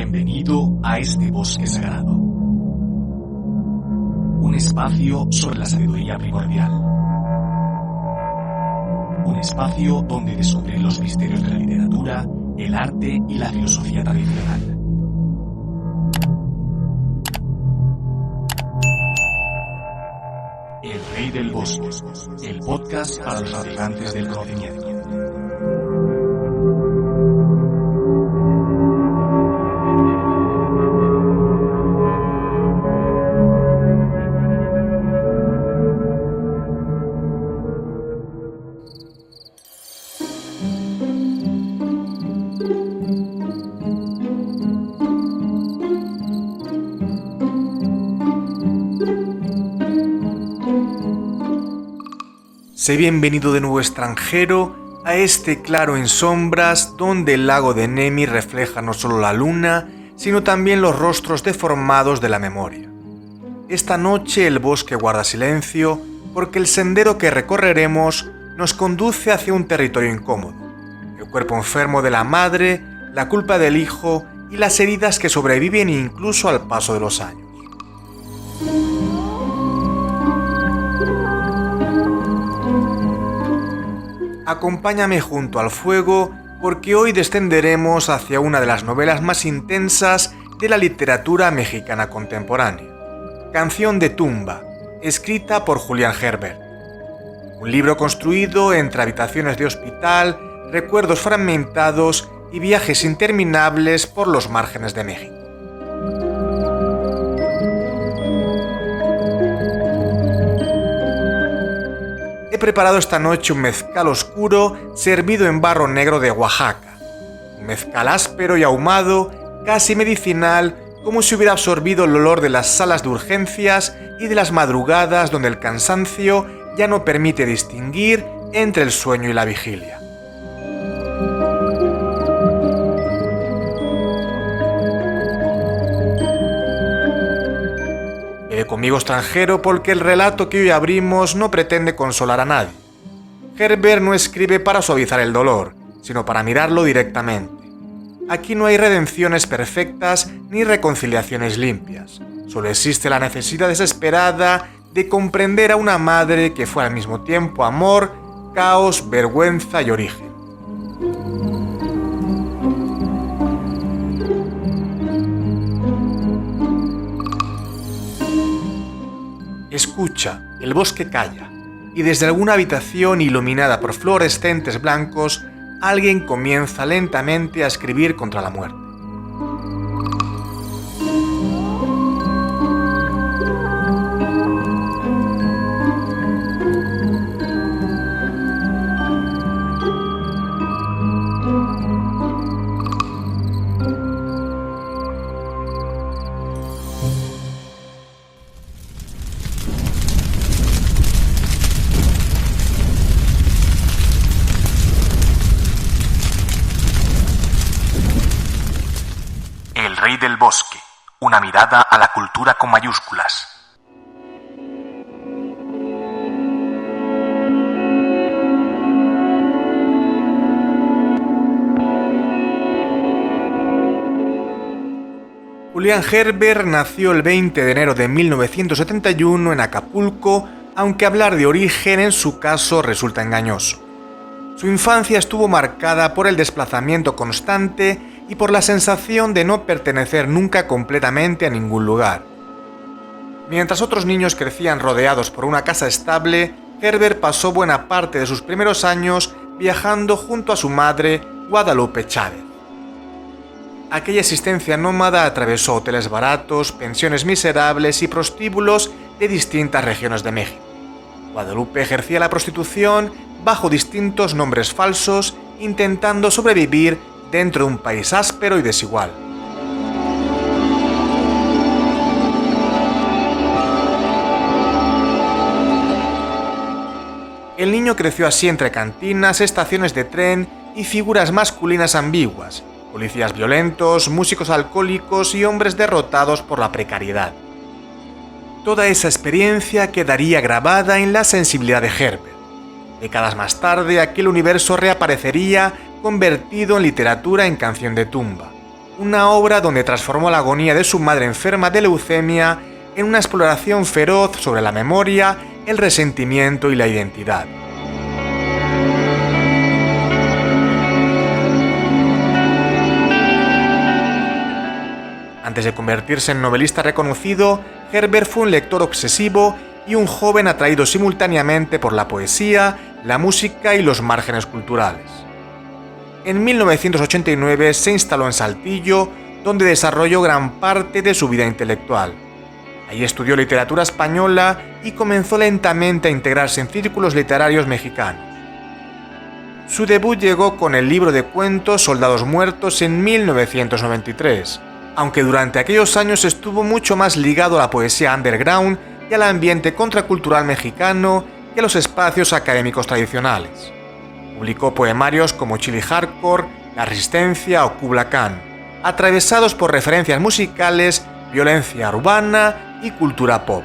Bienvenido a este bosque sagrado. Un espacio sobre la sabiduría primordial. Un espacio donde descubrir los misterios de la literatura, el arte y la filosofía tradicional. El Rey del Bosque, el podcast para los navegantes del conocimiento. Sé bienvenido de nuevo, extranjero, a este claro en sombras donde el lago de Nemi refleja no solo la luna, sino también los rostros deformados de la memoria. Esta noche el bosque guarda silencio porque el sendero que recorreremos nos conduce hacia un territorio incómodo. El cuerpo enfermo de la madre, la culpa del hijo y las heridas que sobreviven incluso al paso de los años. Acompáñame junto al fuego porque hoy descenderemos hacia una de las novelas más intensas de la literatura mexicana contemporánea, Canción de tumba, escrita por Julián Herbert. Un libro construido entre habitaciones de hospital, recuerdos fragmentados y viajes interminables por los márgenes de México. He preparado esta noche un mezcal oscuro servido en barro negro de Oaxaca. Un mezcal áspero y ahumado, casi medicinal, como si hubiera absorbido el olor de las salas de urgencias y de las madrugadas donde el cansancio ya no permite distinguir entre el sueño y la vigilia. Conmigo, extranjero, porque el relato que hoy abrimos no pretende consolar a nadie. Herbert no escribe para suavizar el dolor, sino para mirarlo directamente. Aquí no hay redenciones perfectas ni reconciliaciones limpias. Solo existe la necesidad desesperada de comprender a una madre que fue al mismo tiempo amor, caos, vergüenza y origen. Escucha, el bosque calla, y desde alguna habitación iluminada por fluorescentes blancos, alguien comienza lentamente a escribir contra la muerte. El Rey del Bosque, una mirada a la cultura con mayúsculas. Julián Herbert nació el 20 de enero de 1971 en Acapulco, aunque hablar de origen en su caso resulta engañoso. Su infancia estuvo marcada por el desplazamiento constante y por la sensación de no pertenecer nunca completamente a ningún lugar. Mientras otros niños crecían rodeados por una casa estable, Herbert pasó buena parte de sus primeros años viajando junto a su madre, Guadalupe Chávez. Aquella existencia nómada atravesó hoteles baratos, pensiones miserables y prostíbulos de distintas regiones de México. Guadalupe ejercía la prostitución bajo distintos nombres falsos, intentando sobrevivir dentro de un país áspero y desigual. El niño creció así entre cantinas, estaciones de tren y figuras masculinas ambiguas, policías violentos, músicos alcohólicos y hombres derrotados por la precariedad. Toda esa experiencia quedaría grabada en la sensibilidad de Herbert. Décadas más tarde, aquel universo reaparecería convertido en literatura en Canción de tumba. una obra donde transformó la agonía de su madre enferma de leucemia en una exploración feroz sobre la memoria, el resentimiento y la identidad. Antes de convertirse en novelista reconocido, Herbert fue un lector obsesivo y un joven atraído simultáneamente por la poesía, la música y los márgenes culturales. En 1989 se instaló en Saltillo, donde desarrolló gran parte de su vida intelectual. Allí estudió literatura española y comenzó lentamente a integrarse en círculos literarios mexicanos. Su debut llegó con el libro de cuentos Soldados Muertos en 1993, aunque durante aquellos años estuvo mucho más ligado a la poesía underground y al ambiente contracultural mexicano que a los espacios académicos tradicionales. Publicó poemarios como Chili Hardcore, La Resistencia o Kubla Khan, atravesados por referencias musicales, violencia urbana y cultura pop.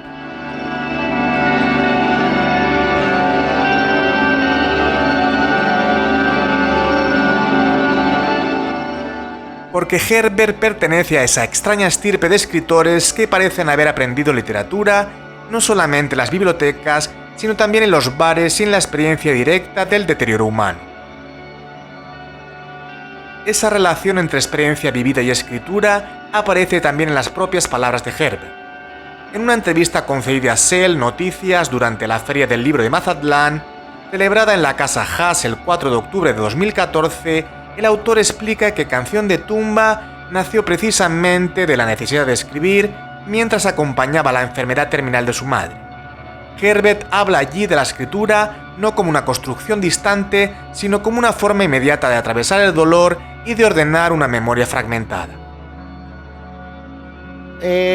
Porque Herbert pertenece a esa extraña estirpe de escritores que parecen haber aprendido literatura no solamente en las bibliotecas, sino también en los bares y en la experiencia directa del deterioro humano. Esa relación entre experiencia vivida y escritura aparece también en las propias palabras de Herbert. En una entrevista concedida a Cell Noticias durante la Feria del Libro de Mazatlán, celebrada en la Casa Haas el 4 de octubre de 2014, el autor explica que Canción de Tumba nació precisamente de la necesidad de escribir mientras acompañaba la enfermedad terminal de su madre. Herbert habla allí de la escritura no como una construcción distante, sino como una forma inmediata de atravesar el dolor y de ordenar una memoria fragmentada.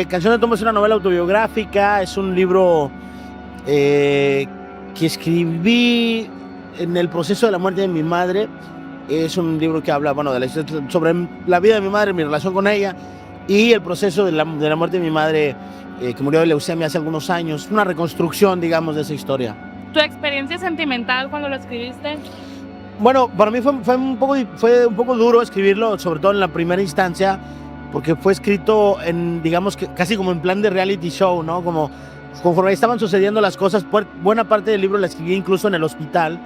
Canción de Tumba es una novela autobiográfica, es un libro que escribí en el proceso de la muerte de mi madre. Es un libro que habla sobre la vida de mi madre, mi relación con ella y el proceso de la muerte de mi madre, que murió de leucemia hace algunos años. Una reconstrucción, digamos, de esa historia. ¿Tu experiencia sentimental cuando lo escribiste? Bueno, para mí fue un poco duro escribirlo, sobre todo en la primera instancia, porque fue escrito digamos que casi como en plan de reality show, ¿no? Como conforme estaban sucediendo las cosas. Buena parte del libro la escribí incluso en el hospital.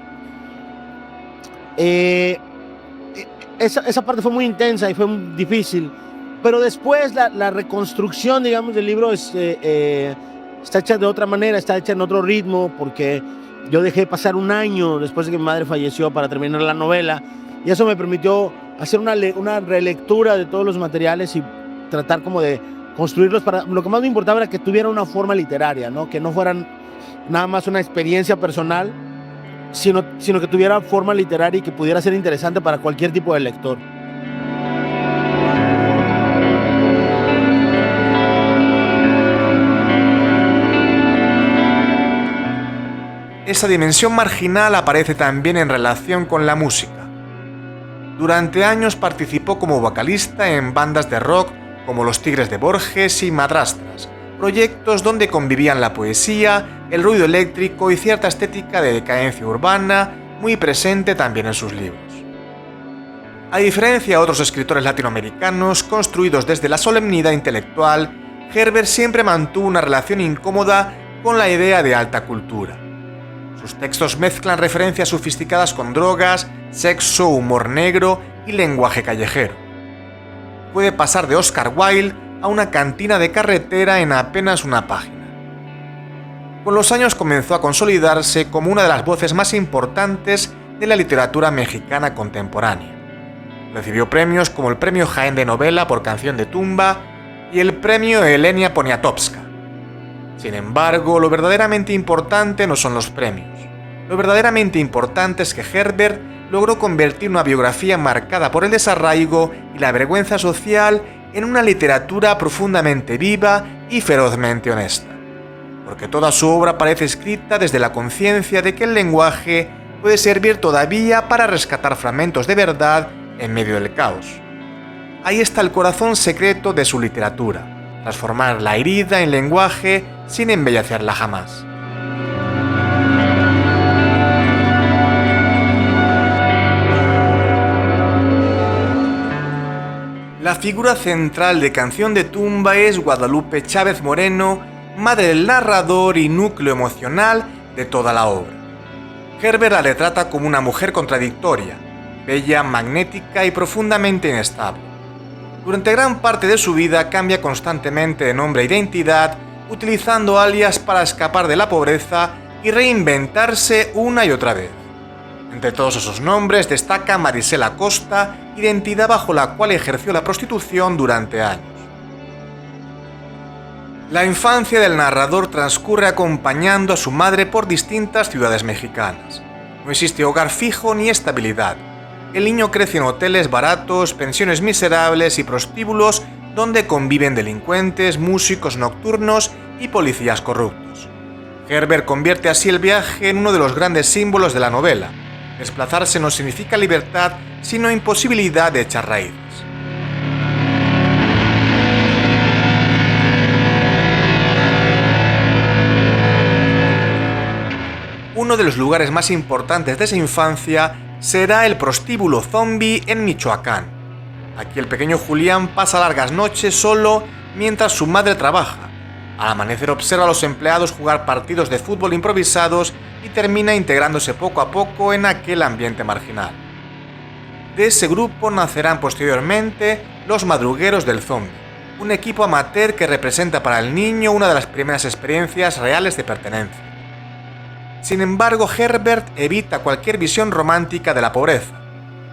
Esa parte fue muy intensa y fue muy difícil, pero después la reconstrucción, digamos, del libro está hecha de otra manera, está hecha en otro ritmo, porque yo dejé pasar un año después de que mi madre falleció para terminar la novela, y eso me permitió hacer una relectura de todos los materiales y tratar como de construirlos. Lo que más me importaba era que tuviera una forma literaria, ¿no? Que no fueran nada más una experiencia personal, sino que tuviera forma literaria y que pudiera ser interesante para cualquier tipo de lector. Esa dimensión marginal aparece también en relación con la música. Durante años participó como vocalista en bandas de rock como Los Tigres de Borges y Madrastras, proyectos donde convivían la poesía, el ruido eléctrico y cierta estética de decadencia urbana, muy presente también en sus libros. A diferencia de otros escritores latinoamericanos construidos desde la solemnidad intelectual, Herbert siempre mantuvo una relación incómoda con la idea de alta cultura. Sus textos mezclan referencias sofisticadas con drogas, sexo, humor negro y lenguaje callejero. Puede pasar de Oscar Wilde a una cantina de carretera en apenas una página. Con los años comenzó a consolidarse como una de las voces más importantes de la literatura mexicana contemporánea. Recibió premios como el Premio Jaén de Novela por Canción de Tumba y el Premio Elenia Poniatowska. Sin embargo, lo verdaderamente importante no son los premios. Lo verdaderamente importante es que Herbert logró convertir una biografía marcada por el desarraigo y la vergüenza social en una literatura profundamente viva y ferozmente honesta. Porque toda su obra parece escrita desde la conciencia de que el lenguaje puede servir todavía para rescatar fragmentos de verdad en medio del caos. Ahí está el corazón secreto de su literatura: transformar la herida en lenguaje sin embellecerla jamás. La figura central de Canción de Tumba es Guadalupe Chávez Moreno, madre del narrador y núcleo emocional de toda la obra. Herbert la retrata como una mujer contradictoria, bella, magnética y profundamente inestable. Durante gran parte de su vida cambia constantemente de nombre e identidad, utilizando alias para escapar de la pobreza y reinventarse una y otra vez. Entre todos esos nombres destaca Marisela Costa, identidad bajo la cual ejerció la prostitución durante años. La infancia del narrador transcurre acompañando a su madre por distintas ciudades mexicanas. No existe hogar fijo ni estabilidad. El niño crece en hoteles baratos, pensiones miserables y prostíbulos donde conviven delincuentes, músicos nocturnos y policías corruptos. Herbert convierte así el viaje en uno de los grandes símbolos de la novela. Desplazarse no significa libertad, sino imposibilidad de echar raíces. Uno de los lugares más importantes de esa infancia será el prostíbulo zombie en Michoacán. Aquí el pequeño Julián pasa largas noches solo mientras su madre trabaja. Al amanecer observa a los empleados jugar partidos de fútbol improvisados y termina integrándose poco a poco en aquel ambiente marginal. De ese grupo nacerán posteriormente los Madrugueros del Zombie, un equipo amateur que representa para el niño una de las primeras experiencias reales de pertenencia. Sin embargo, Herbert evita cualquier visión romántica de la pobreza.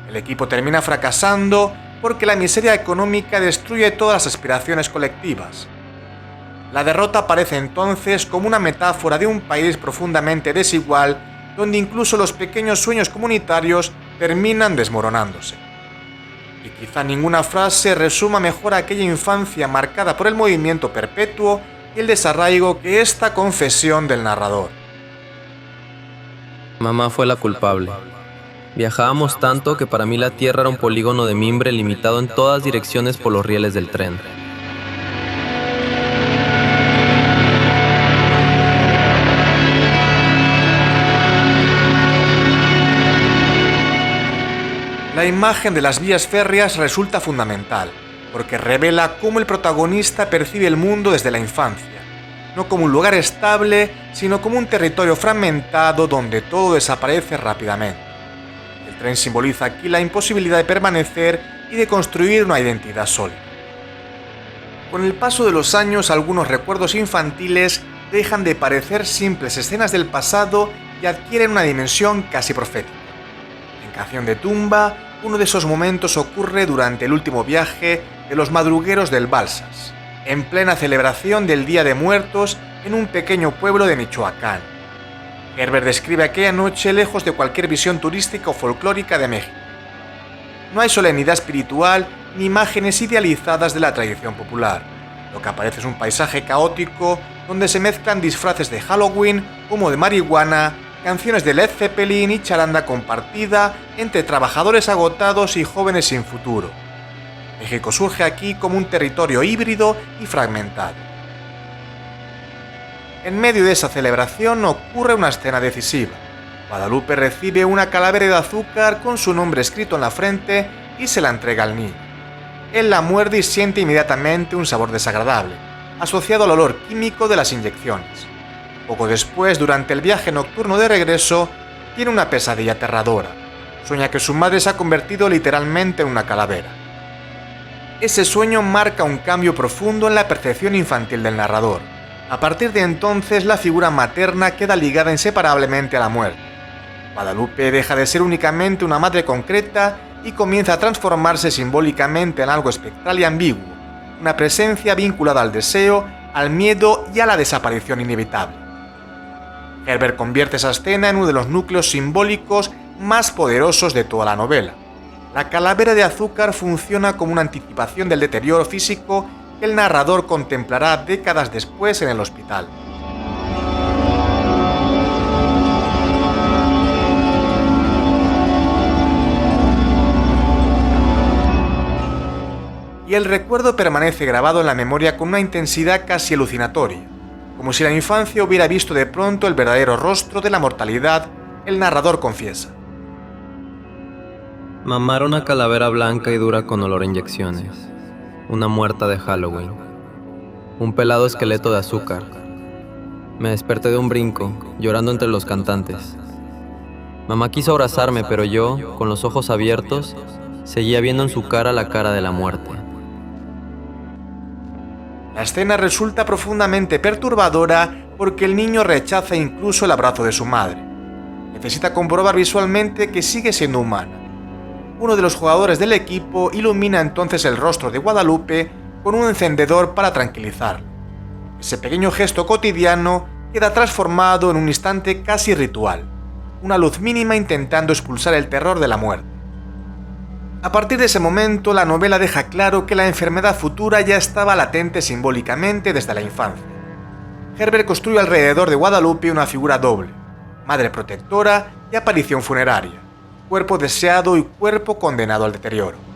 El equipo termina fracasando porque la miseria económica destruye todas las aspiraciones colectivas. La derrota aparece entonces como una metáfora de un país profundamente desigual, donde incluso los pequeños sueños comunitarios terminan desmoronándose. Y quizá ninguna frase resuma mejor aquella infancia marcada por el movimiento perpetuo y el desarraigo que esta confesión del narrador. Mamá fue la culpable. Viajábamos tanto que para mí la tierra era un polígono de mimbre limitado en todas direcciones por los rieles del tren. La imagen de las vías férreas resulta fundamental, porque revela cómo el protagonista percibe el mundo desde la infancia, no como un lugar estable, sino como un territorio fragmentado donde todo desaparece rápidamente. El tren simboliza aquí la imposibilidad de permanecer y de construir una identidad sólida. Con el paso de los años, algunos recuerdos infantiles dejan de parecer simples escenas del pasado y adquieren una dimensión casi profética. En Canción de Tumba, uno de esos momentos ocurre durante el último viaje de los Madrugueros del Balsas, en plena celebración del Día de Muertos en un pequeño pueblo de Michoacán. Herbert describe aquella noche lejos de cualquier visión turística o folclórica de México. No hay solemnidad espiritual ni imágenes idealizadas de la tradición popular. Lo que aparece es un paisaje caótico donde se mezclan disfraces de Halloween, humo de marihuana, canciones de Led Zeppelin y charanda compartida entre trabajadores agotados y jóvenes sin futuro. México surge aquí como un territorio híbrido y fragmentado. En medio de esa celebración ocurre una escena decisiva. Guadalupe recibe una calavera de azúcar con su nombre escrito en la frente y se la entrega al niño. Él la muerde y siente inmediatamente un sabor desagradable, asociado al olor químico de las inyecciones. Poco después, durante el viaje nocturno de regreso, tiene una pesadilla aterradora. Sueña que su madre se ha convertido literalmente en una calavera. Ese sueño marca un cambio profundo en la percepción infantil del narrador. A partir de entonces, la figura materna queda ligada inseparablemente a la muerte. Guadalupe deja de ser únicamente una madre concreta y comienza a transformarse simbólicamente en algo espectral y ambiguo, una presencia vinculada al deseo, al miedo y a la desaparición inevitable. Herbert convierte esa escena en uno de los núcleos simbólicos más poderosos de toda la novela. La calavera de azúcar funciona como una anticipación del deterioro físico que el narrador contemplará décadas después en el hospital. Y el recuerdo permanece grabado en la memoria con una intensidad casi alucinatoria. Como si la infancia hubiera visto de pronto el verdadero rostro de la mortalidad, el narrador confiesa. Mamá era una calavera blanca y dura con olor a inyecciones. una muerta de Halloween, un pelado esqueleto de azúcar. Me desperté de un brinco, llorando entre los cantantes. Mamá quiso abrazarme, pero yo, con los ojos abiertos, seguía viendo en su cara la cara de la muerte. La escena resulta profundamente perturbadora porque el niño rechaza incluso el abrazo de su madre. Necesita comprobar visualmente que sigue siendo humana. Uno de los jugadores del equipo ilumina entonces el rostro de Guadalupe con un encendedor para tranquilizarlo. Ese pequeño gesto cotidiano queda transformado en un instante casi ritual, una luz mínima intentando expulsar el terror de la muerte. A partir de ese momento, la novela deja claro que la enfermedad futura ya estaba latente simbólicamente desde la infancia. Herbert construye alrededor de Guadalupe una figura doble: madre protectora y aparición funeraria, cuerpo deseado y cuerpo condenado al deterioro.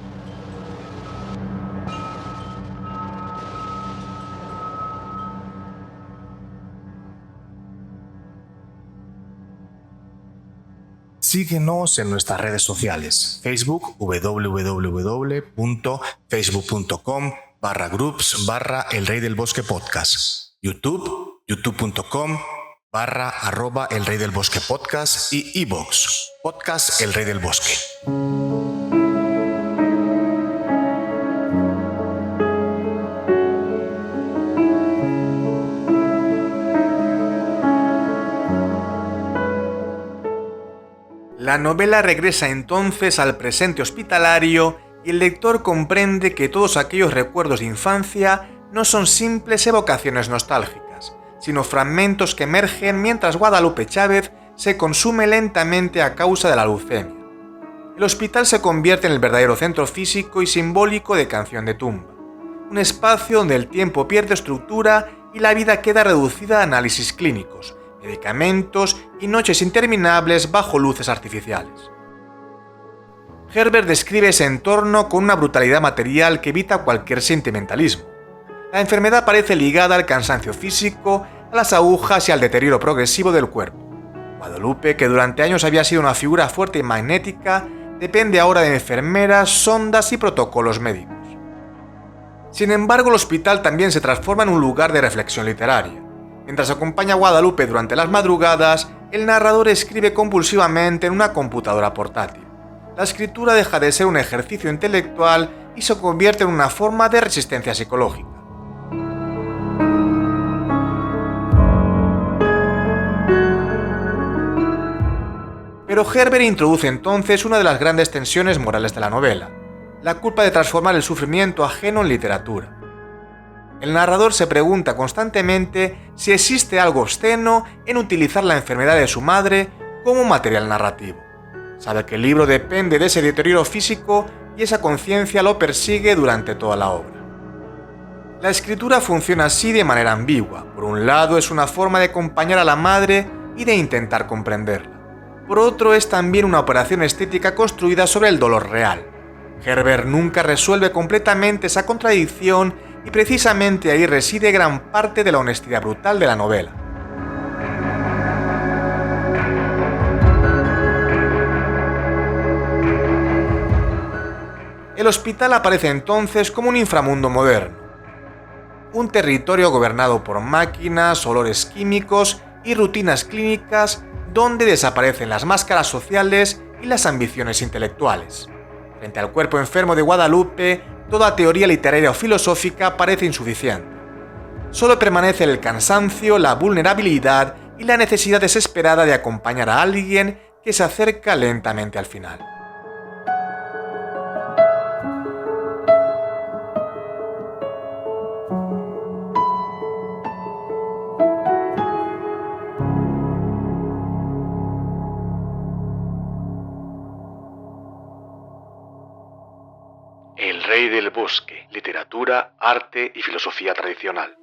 Síguenos en nuestras redes sociales: Facebook, www.facebook.com/groups/El Rey del Bosque Podcast, YouTube, youtube.com/El Rey del Bosque Podcast y iVoox, Podcast El Rey del Bosque. La novela regresa entonces al presente hospitalario y el lector comprende que todos aquellos recuerdos de infancia no son simples evocaciones nostálgicas, sino fragmentos que emergen mientras Guadalupe Chávez se consume lentamente a causa de la leucemia. El hospital se convierte en el verdadero centro físico y simbólico de Canción de Tumba, un espacio donde el tiempo pierde estructura y la vida queda reducida a análisis clínicos, medicamentos y noches interminables bajo luces artificiales. Herbert describe ese entorno con una brutalidad material que evita cualquier sentimentalismo. La enfermedad parece ligada al cansancio físico, a las agujas y al deterioro progresivo del cuerpo. Guadalupe, que durante años había sido una figura fuerte y magnética, depende ahora de enfermeras, sondas y protocolos médicos. Sin embargo, el hospital también se transforma en un lugar de reflexión literaria. Mientras acompaña a Guadalupe durante las madrugadas, el narrador escribe compulsivamente en una computadora portátil. La escritura deja de ser un ejercicio intelectual y se convierte en una forma de resistencia psicológica. Pero Herbert introduce entonces una de las grandes tensiones morales de la novela: la culpa de transformar el sufrimiento ajeno en literatura. El narrador se pregunta constantemente si existe algo obsceno en utilizar la enfermedad de su madre como material narrativo. Sabe que el libro depende de ese deterioro físico y esa conciencia lo persigue durante toda la obra. La escritura funciona así de manera ambigua. Por un lado, es una forma de acompañar a la madre y de intentar comprenderla. Por otro, es también una operación estética construida sobre el dolor real. Herbert nunca resuelve completamente esa contradicción y precisamente ahí reside gran parte de la honestidad brutal de la novela. El hospital aparece entonces como un inframundo moderno, un territorio gobernado por máquinas, olores químicos y rutinas clínicas donde desaparecen las máscaras sociales y las ambiciones intelectuales. Frente al cuerpo enfermo de Guadalupe, toda teoría literaria o filosófica parece insuficiente. Solo permanece el cansancio, la vulnerabilidad y la necesidad desesperada de acompañar a alguien que se acerca lentamente al final. El Rey del Bosque, literatura, arte y filosofía tradicional.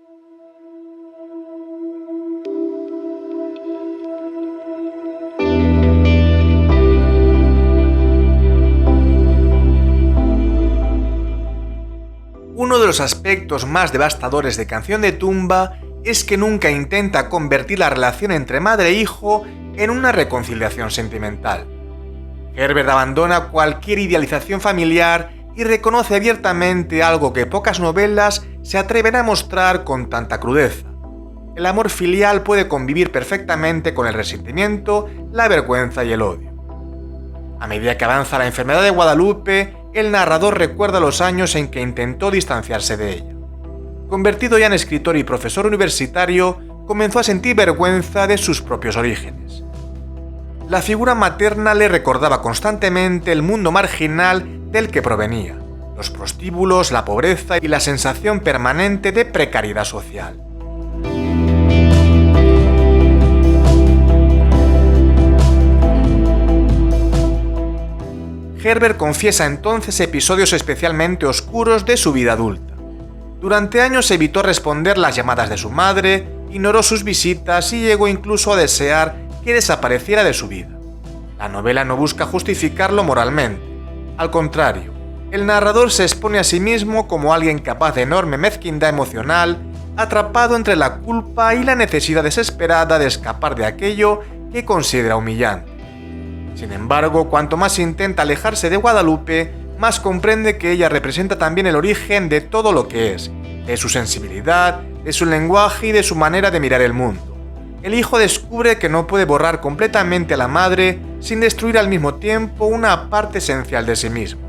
Uno de los aspectos más devastadores de Canción de Tumba es que nunca intenta convertir la relación entre madre e hijo en una reconciliación sentimental. Herbert abandona cualquier idealización familiar y reconoce abiertamente algo que pocas novelas se atreven a mostrar con tanta crudeza. El amor filial puede convivir perfectamente con el resentimiento, la vergüenza y el odio. A medida que avanza la enfermedad de Guadalupe, el narrador recuerda los años en que intentó distanciarse de ella. Convertido ya en escritor y profesor universitario, comenzó a sentir vergüenza de sus propios orígenes. La figura materna le recordaba constantemente el mundo marginal del que provenía, los prostíbulos, la pobreza y la sensación permanente de precariedad social. Herbert confiesa entonces episodios especialmente oscuros de su vida adulta. Durante años evitó responder las llamadas de su madre, ignoró sus visitas y llegó incluso a desear que desapareciera de su vida. La novela no busca justificarlo moralmente. Al contrario, el narrador se expone a sí mismo como alguien capaz de enorme mezquindad emocional, atrapado entre la culpa y la necesidad desesperada de escapar de aquello que considera humillante. Sin embargo, cuanto más intenta alejarse de Guadalupe, más comprende que ella representa también el origen de todo lo que es, de su sensibilidad, de su lenguaje y de su manera de mirar el mundo. El hijo descubre que no puede borrar completamente a la madre sin destruir al mismo tiempo una parte esencial de sí mismo.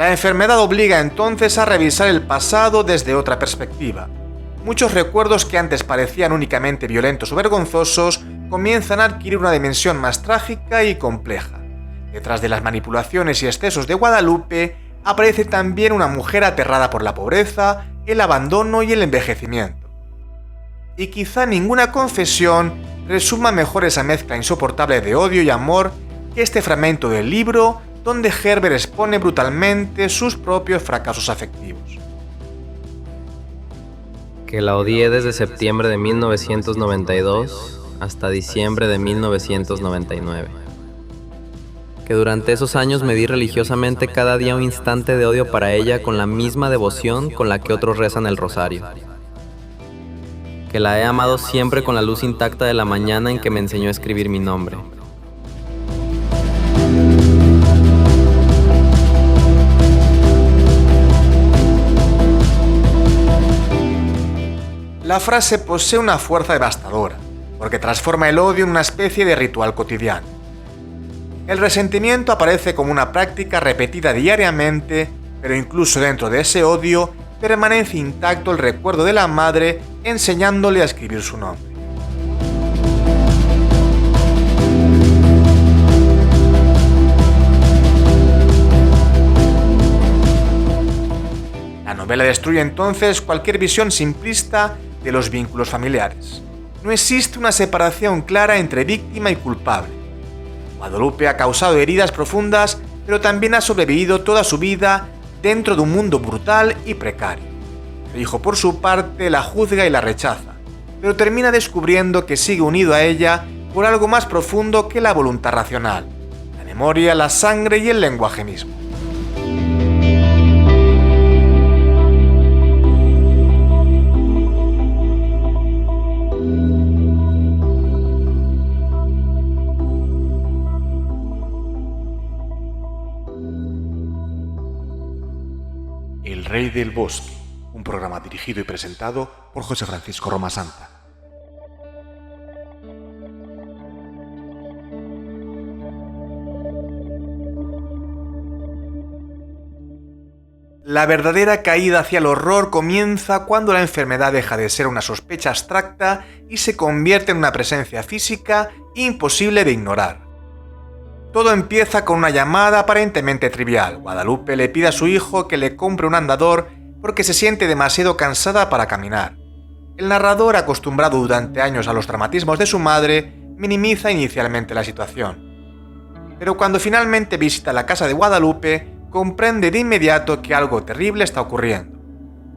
La enfermedad obliga entonces a revisar el pasado desde otra perspectiva. Muchos recuerdos que antes parecían únicamente violentos o vergonzosos comienzan a adquirir una dimensión más trágica y compleja. Detrás de las manipulaciones y excesos de Guadalupe aparece también una mujer aterrada por la pobreza, el abandono y el envejecimiento. Y quizá ninguna confesión resuma mejor esa mezcla insoportable de odio y amor que este fragmento del libro donde Herbert expone brutalmente sus propios fracasos afectivos. Que la odié desde septiembre de 1992 hasta diciembre de 1999. Que durante esos años me di religiosamente cada día un instante de odio para ella con la misma devoción con la que otros rezan el rosario. Que la he amado siempre con la luz intacta de la mañana en que me enseñó a escribir mi nombre. La frase posee una fuerza devastadora, porque transforma el odio en una especie de ritual cotidiano. El resentimiento aparece como una práctica repetida diariamente, pero incluso dentro de ese odio permanece intacto el recuerdo de la madre enseñándole a escribir su nombre. La novela destruye entonces cualquier visión simplista de los vínculos familiares. No existe una separación clara entre víctima y culpable. Guadalupe ha causado heridas profundas, pero también ha sobrevivido toda su vida dentro de un mundo brutal y precario. Su hijo, por su parte, la juzga y la rechaza, pero termina descubriendo que sigue unido a ella por algo más profundo que la voluntad racional, la memoria, la sangre y el lenguaje mismo. El Rey del Bosque, un programa dirigido y presentado por José Francisco Roma Santa. La verdadera caída hacia el horror comienza cuando la enfermedad deja de ser una sospecha abstracta y se convierte en una presencia física imposible de ignorar. Todo empieza con una llamada aparentemente trivial. Guadalupe le pide a su hijo que le compre un andador porque se siente demasiado cansada para caminar. El narrador, acostumbrado durante años a los dramatismos de su madre, minimiza inicialmente la situación. Pero cuando finalmente visita la casa de Guadalupe, comprende de inmediato que algo terrible está ocurriendo.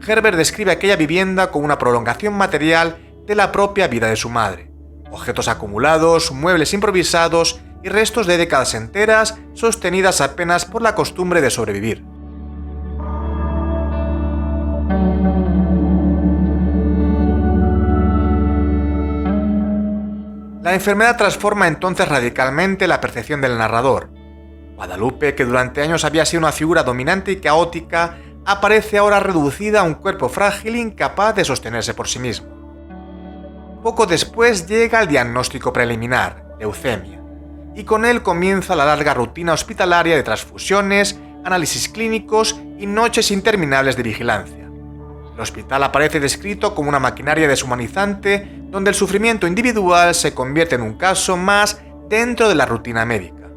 Herbert describe aquella vivienda como una prolongación material de la propia vida de su madre. Objetos acumulados, muebles improvisados y restos de décadas enteras sostenidas apenas por la costumbre de sobrevivir. La enfermedad transforma entonces radicalmente la percepción del narrador. Guadalupe, que durante años había sido una figura dominante y caótica, aparece ahora reducida a un cuerpo frágil e incapaz de sostenerse por sí mismo. Poco después llega el diagnóstico preliminar, leucemia, y con él comienza la larga rutina hospitalaria de transfusiones, análisis clínicos y noches interminables de vigilancia. El hospital aparece descrito como una maquinaria deshumanizante donde el sufrimiento individual se convierte en un caso más dentro de la rutina médica.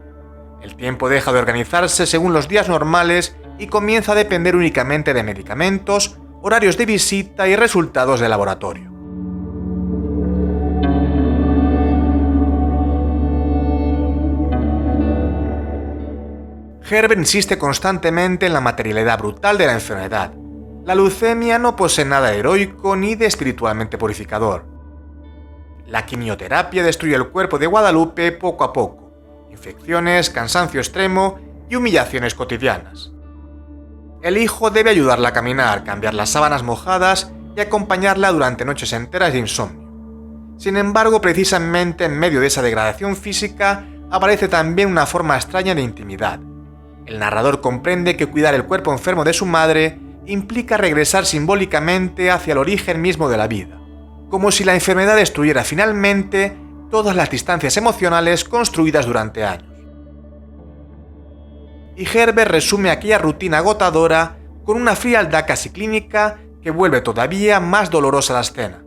El tiempo deja de organizarse según los días normales y comienza a depender únicamente de medicamentos, horarios de visita y resultados de laboratorio. Herbert insiste constantemente en la materialidad brutal de la enfermedad. La leucemia no posee nada de heroico ni de espiritualmente purificador. La quimioterapia destruye el cuerpo de Guadalupe poco a poco. Infecciones, cansancio extremo y humillaciones cotidianas. El hijo debe ayudarla a caminar, cambiar las sábanas mojadas y acompañarla durante noches enteras de insomnio. Sin embargo, precisamente en medio de esa degradación física aparece también una forma extraña de intimidad. El narrador comprende que cuidar el cuerpo enfermo de su madre implica regresar simbólicamente hacia el origen mismo de la vida, como si la enfermedad destruyera finalmente todas las distancias emocionales construidas durante años. Y Herbert resume aquella rutina agotadora con una frialdad casi clínica que vuelve todavía más dolorosa la escena.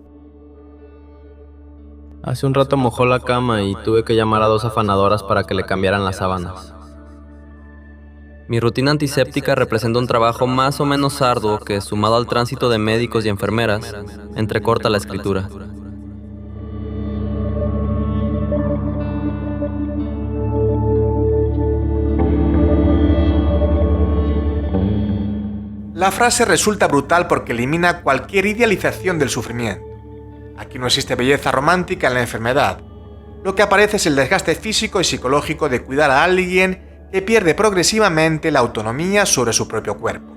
Hace un rato mojó la cama y tuve que llamar a 2 afanadoras para que le cambiaran las sábanas. Mi rutina antiséptica representa un trabajo más o menos arduo que, sumado al tránsito de médicos y enfermeras, entrecorta la escritura. La frase resulta brutal porque elimina cualquier idealización del sufrimiento. Aquí no existe belleza romántica en la enfermedad. Lo que aparece es el desgaste físico y psicológico de cuidar a alguien que pierde progresivamente la autonomía sobre su propio cuerpo.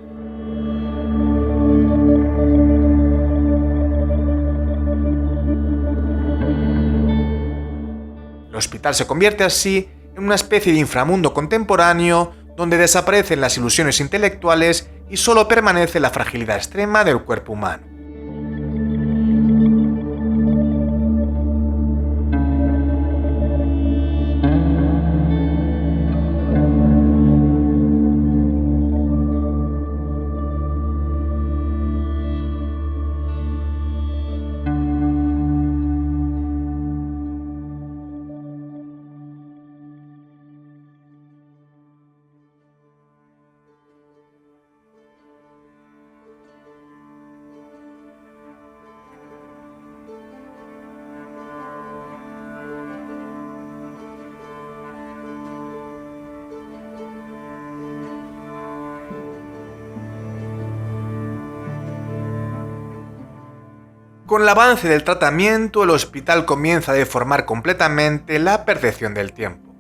El hospital se convierte así en una especie de inframundo contemporáneo donde desaparecen las ilusiones intelectuales y solo permanece la fragilidad extrema del cuerpo humano. Con el avance del tratamiento, el hospital comienza a deformar completamente la percepción del tiempo.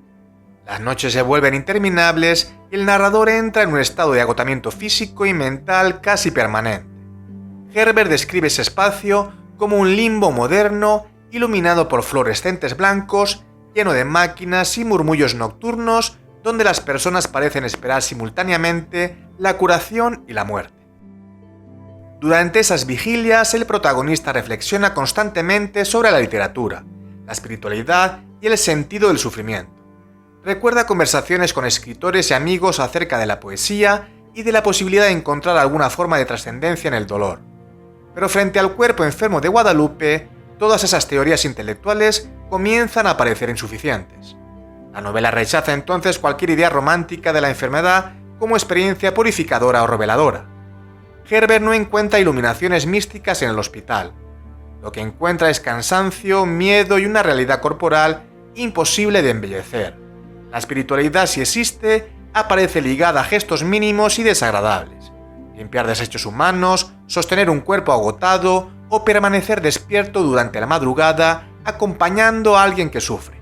Las noches se vuelven interminables y el narrador entra en un estado de agotamiento físico y mental casi permanente. Herbert describe ese espacio como un limbo moderno iluminado por fluorescentes blancos, lleno de máquinas y murmullos nocturnos donde las personas parecen esperar simultáneamente la curación y la muerte. Durante esas vigilias, el protagonista reflexiona constantemente sobre la literatura, la espiritualidad y el sentido del sufrimiento. Recuerda conversaciones con escritores y amigos acerca de la poesía y de la posibilidad de encontrar alguna forma de trascendencia en el dolor. Pero frente al cuerpo enfermo de Guadalupe, todas esas teorías intelectuales comienzan a parecer insuficientes. La novela rechaza entonces cualquier idea romántica de la enfermedad como experiencia purificadora o reveladora. Herbert no encuentra iluminaciones místicas en el hospital. Lo que encuentra es cansancio, miedo y una realidad corporal imposible de embellecer. La espiritualidad, si existe, aparece ligada a gestos mínimos y desagradables. Limpiar desechos humanos, sostener un cuerpo agotado o permanecer despierto durante la madrugada acompañando a alguien que sufre.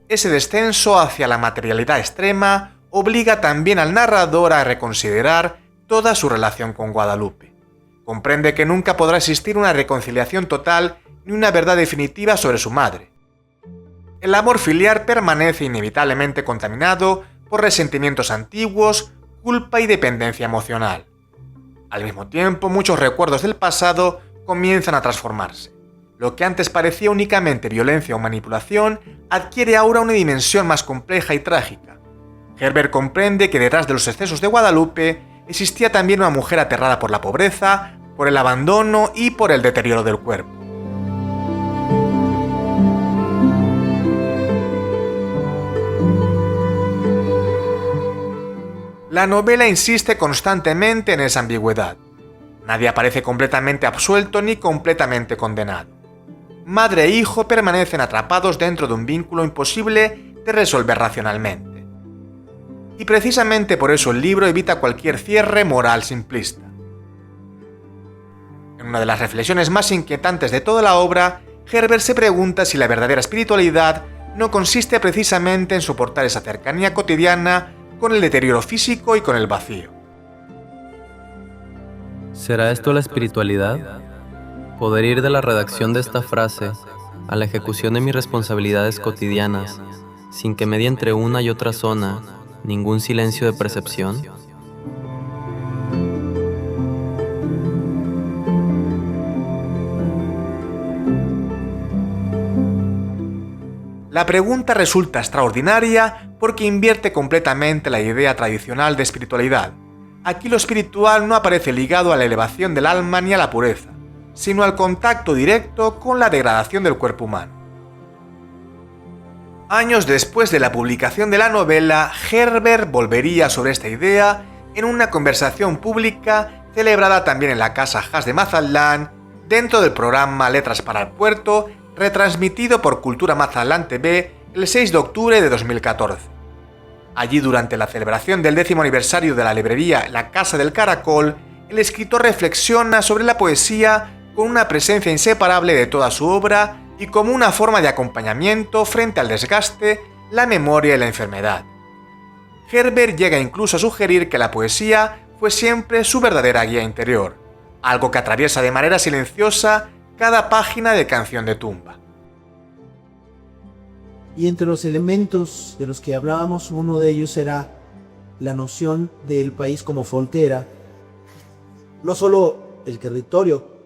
Ese descenso hacia la materialidad extrema obliga también al narrador a reconsiderar toda su relación con Guadalupe. Comprende que nunca podrá existir una reconciliación total ni una verdad definitiva sobre su madre. El amor filial permanece inevitablemente contaminado por resentimientos antiguos, culpa y dependencia emocional. Al mismo tiempo, muchos recuerdos del pasado comienzan a transformarse. Lo que antes parecía únicamente violencia o manipulación adquiere ahora una dimensión más compleja y trágica. Herbert comprende que detrás de los excesos de Guadalupe existía también una mujer aterrada por la pobreza, por el abandono y por el deterioro del cuerpo. La novela insiste constantemente en esa ambigüedad. Nadie aparece completamente absuelto ni completamente condenado. Madre e hijo permanecen atrapados dentro de un vínculo imposible de resolver racionalmente. Y precisamente por eso el libro evita cualquier cierre moral simplista. En una de las reflexiones más inquietantes de toda la obra, Herbert se pregunta si la verdadera espiritualidad no consiste precisamente en soportar esa cercanía cotidiana con el deterioro físico y con el vacío. ¿Será esto la espiritualidad? Poder ir de la redacción de esta frase a la ejecución de mis responsabilidades cotidianas, sin que medie entre una y otra zona ningún silencio de percepción. La pregunta resulta extraordinaria porque invierte completamente la idea tradicional de espiritualidad. Aquí lo espiritual no aparece ligado a la elevación del alma ni a la pureza, sino al contacto directo con la degradación del cuerpo humano. Años después de la publicación de la novela, Herbert volvería sobre esta idea en una conversación pública celebrada también en la Casa Haas de Mazatlán, dentro del programa Letras para el Puerto, retransmitido por Cultura Mazatlán TV el 6 de octubre de 2014. Allí, durante la celebración del 10º aniversario de la librería La Casa del Caracol, el escritor reflexiona sobre la poesía con una presencia inseparable de toda su obra y como una forma de acompañamiento frente al desgaste, la memoria y la enfermedad. Herbert llega incluso a sugerir que la poesía fue siempre su verdadera guía interior, algo que atraviesa de manera silenciosa cada página de Canción de Tumba. Y entre los elementos de los que hablábamos, uno de ellos era la noción del país como frontera. No solo el territorio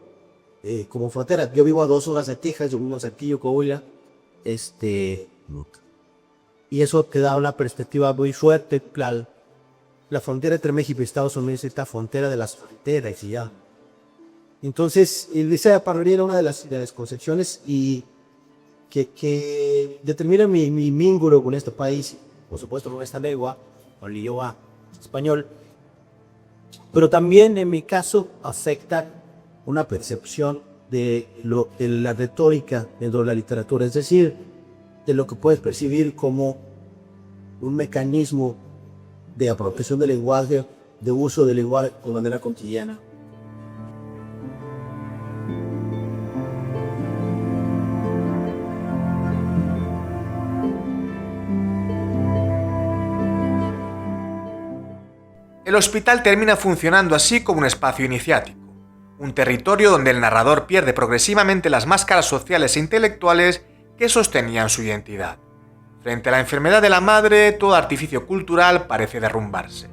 como frontera. Yo vivo a 2 horas de Texas, yo vivo en Saltillo, Coahuila. Y eso te da una perspectiva muy fuerte. La frontera entre México y Estados Unidos es esta frontera de las fronteras y ya. Entonces, esa para mí era una de las concepciones y que determina mi vínculo con este país, por supuesto con esta lengua, con el idioma español, pero también en mi caso afecta una percepción de la retórica dentro de la literatura, es decir, de lo que puedes percibir como un mecanismo de apropiación del lenguaje, de uso del lenguaje de manera cotidiana. El hospital termina funcionando así como un espacio iniciático, un territorio donde el narrador pierde progresivamente las máscaras sociales e intelectuales que sostenían su identidad. Frente a la enfermedad de la madre, todo artificio cultural parece derrumbarse.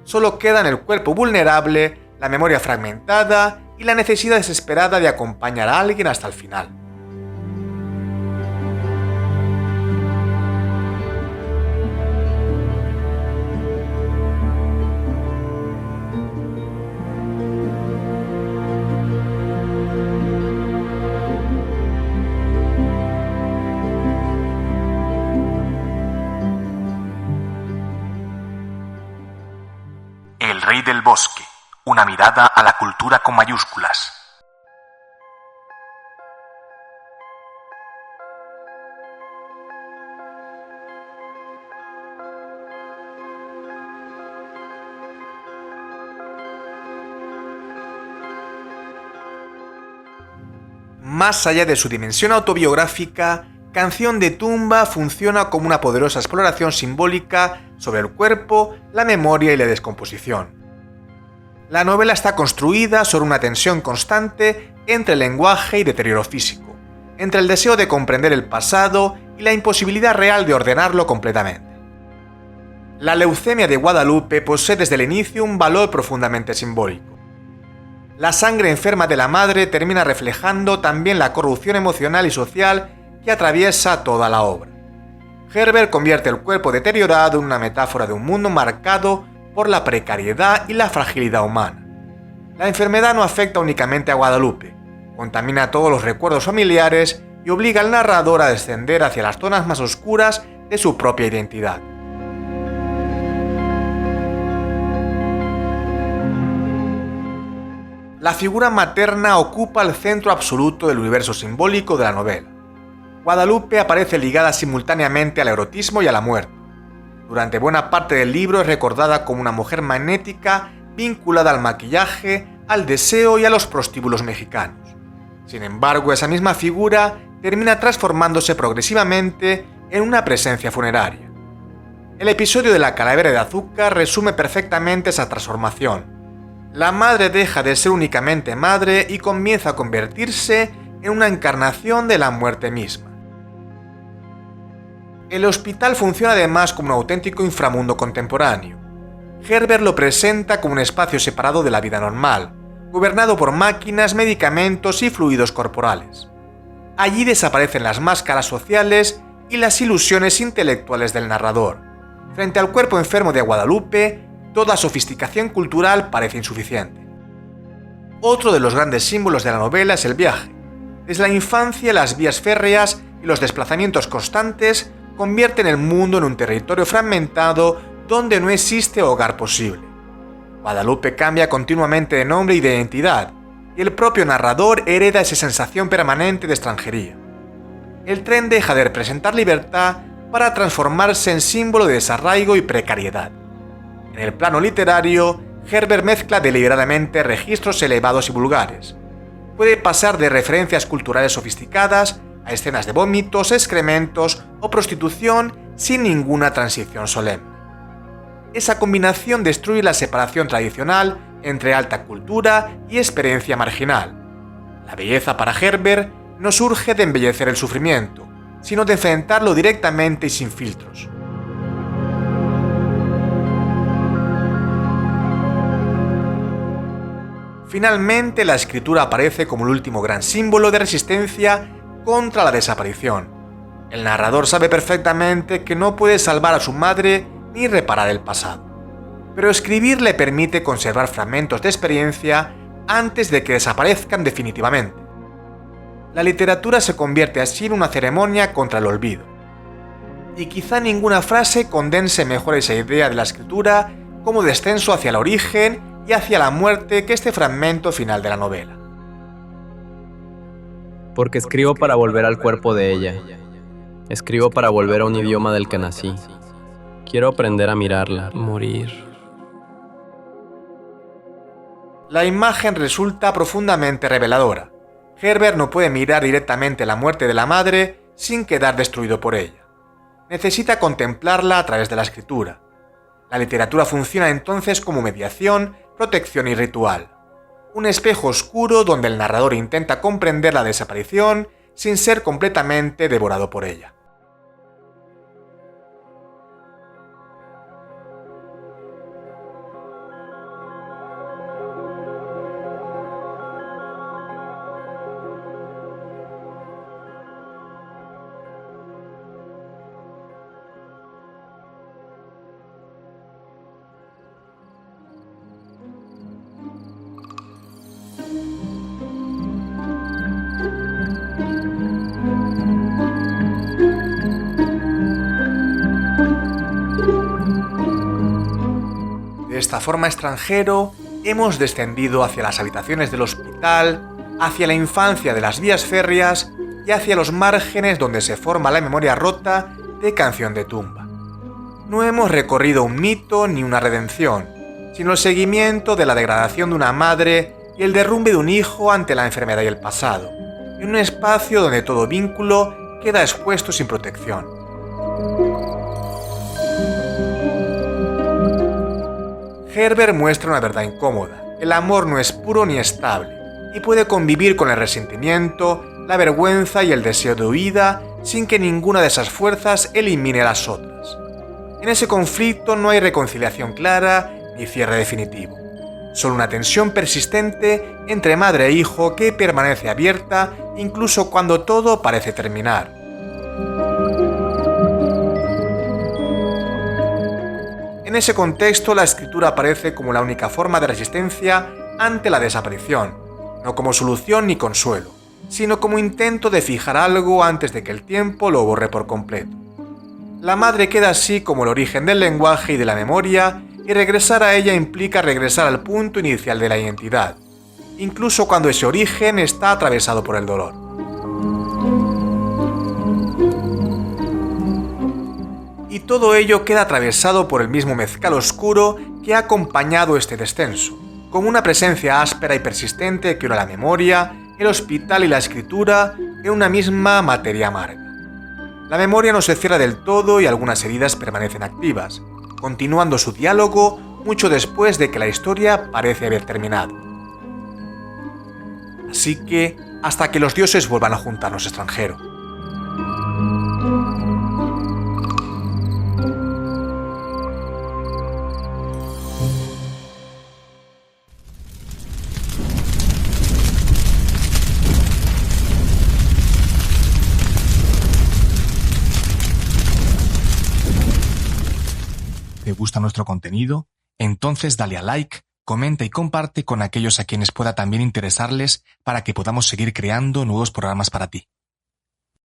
Solo quedan el cuerpo vulnerable, la memoria fragmentada y la necesidad desesperada de acompañar a alguien hasta el final. El Rey del Bosque, una mirada a la cultura con mayúsculas. Más allá de su dimensión autobiográfica, Canción de Tumba funciona como una poderosa exploración simbólica sobre el cuerpo, la memoria y la descomposición. La novela está construida sobre una tensión constante entre el lenguaje y deterioro físico, entre el deseo de comprender el pasado y la imposibilidad real de ordenarlo completamente. La leucemia de Guadalupe posee desde el inicio un valor profundamente simbólico. La sangre enferma de la madre termina reflejando también la corrupción emocional y social que atraviesa toda la obra. Herbert convierte el cuerpo deteriorado en una metáfora de un mundo marcado por la precariedad y la fragilidad humana. La enfermedad no afecta únicamente a Guadalupe, contamina todos los recuerdos familiares y obliga al narrador a descender hacia las zonas más oscuras de su propia identidad. La figura materna ocupa el centro absoluto del universo simbólico de la novela. Guadalupe aparece ligada simultáneamente al erotismo y a la muerte. Durante buena parte del libro es recordada como una mujer magnética vinculada al maquillaje, al deseo y a los prostíbulos mexicanos. Sin embargo, esa misma figura termina transformándose progresivamente en una presencia funeraria. El episodio de la calavera de azúcar resume perfectamente esa transformación. La madre deja de ser únicamente madre y comienza a convertirse en una encarnación de la muerte misma. El hospital funciona además como un auténtico inframundo contemporáneo. Herbert lo presenta como un espacio separado de la vida normal, gobernado por máquinas, medicamentos y fluidos corporales. Allí desaparecen las máscaras sociales y las ilusiones intelectuales del narrador. Frente al cuerpo enfermo de Guadalupe, toda sofisticación cultural parece insuficiente. Otro de los grandes símbolos de la novela es el viaje. Desde la infancia, las vías férreas y los desplazamientos constantes convierten el mundo en un territorio fragmentado donde no existe hogar posible. Guadalupe cambia continuamente de nombre y de identidad, y el propio narrador hereda esa sensación permanente de extranjería. El tren deja de representar libertad para transformarse en símbolo de desarraigo y precariedad. En el plano literario, Herbert mezcla deliberadamente registros elevados y vulgares. Puede pasar de referencias culturales sofisticadas a escenas de vómitos, excrementos o prostitución sin ninguna transición solemne. Esa combinación destruye la separación tradicional entre alta cultura y experiencia marginal. La belleza para Herbert no surge de embellecer el sufrimiento, sino de enfrentarlo directamente y sin filtros. Finalmente, la escritura aparece como el último gran símbolo de resistencia contra la desaparición. El narrador sabe perfectamente que no puede salvar a su madre ni reparar el pasado, pero escribir le permite conservar fragmentos de experiencia antes de que desaparezcan definitivamente. La literatura se convierte así en una ceremonia contra el olvido. Y quizá ninguna frase condense mejor esa idea de la escritura como descenso hacia el origen y hacia la muerte que este fragmento final de la novela. Porque escribo para volver al cuerpo de ella. Escribo para volver a un idioma del que nací. Quiero aprender a mirarla, morir. La imagen resulta profundamente reveladora. Herbert no puede mirar directamente la muerte de la madre sin quedar destruido por ella. Necesita contemplarla a través de la escritura. La literatura funciona entonces como mediación, protección y ritual. Un espejo oscuro donde el narrador intenta comprender la desaparición sin ser completamente devorado por ella. De esta forma, extranjero, hemos descendido hacia las habitaciones del hospital, hacia la infancia de las vías férreas y hacia los márgenes donde se forma la memoria rota de Canción de Tumba. No hemos recorrido un mito ni una redención, sino el seguimiento de la degradación de una madre y el derrumbe de un hijo ante la enfermedad y el pasado, en un espacio donde todo vínculo queda expuesto sin protección. Herbert muestra una verdad incómoda. El amor no es puro ni estable, y puede convivir con el resentimiento, la vergüenza y el deseo de huida sin que ninguna de esas fuerzas elimine a las otras. En ese conflicto no hay reconciliación clara ni cierre definitivo, solo una tensión persistente entre madre e hijo que permanece abierta incluso cuando todo parece terminar. En ese contexto, la escritura aparece como la única forma de resistencia ante la desaparición, no como solución ni consuelo, sino como intento de fijar algo antes de que el tiempo lo borre por completo. La madre queda así como el origen del lenguaje y de la memoria, y regresar a ella implica regresar al punto inicial de la identidad, incluso cuando ese origen está atravesado por el dolor. Y todo ello queda atravesado por el mismo mezcal oscuro que ha acompañado este descenso, como una presencia áspera y persistente que une la memoria, el hospital y la escritura en una misma materia amarga. La memoria no se cierra del todo y algunas heridas permanecen activas, continuando su diálogo mucho después de que la historia parece haber terminado. Así que, hasta que los dioses vuelvan a juntarnos, extranjero. ¿Te gusta nuestro contenido? Entonces dale a like, comenta y comparte con aquellos a quienes pueda también interesarles para que podamos seguir creando nuevos programas para ti.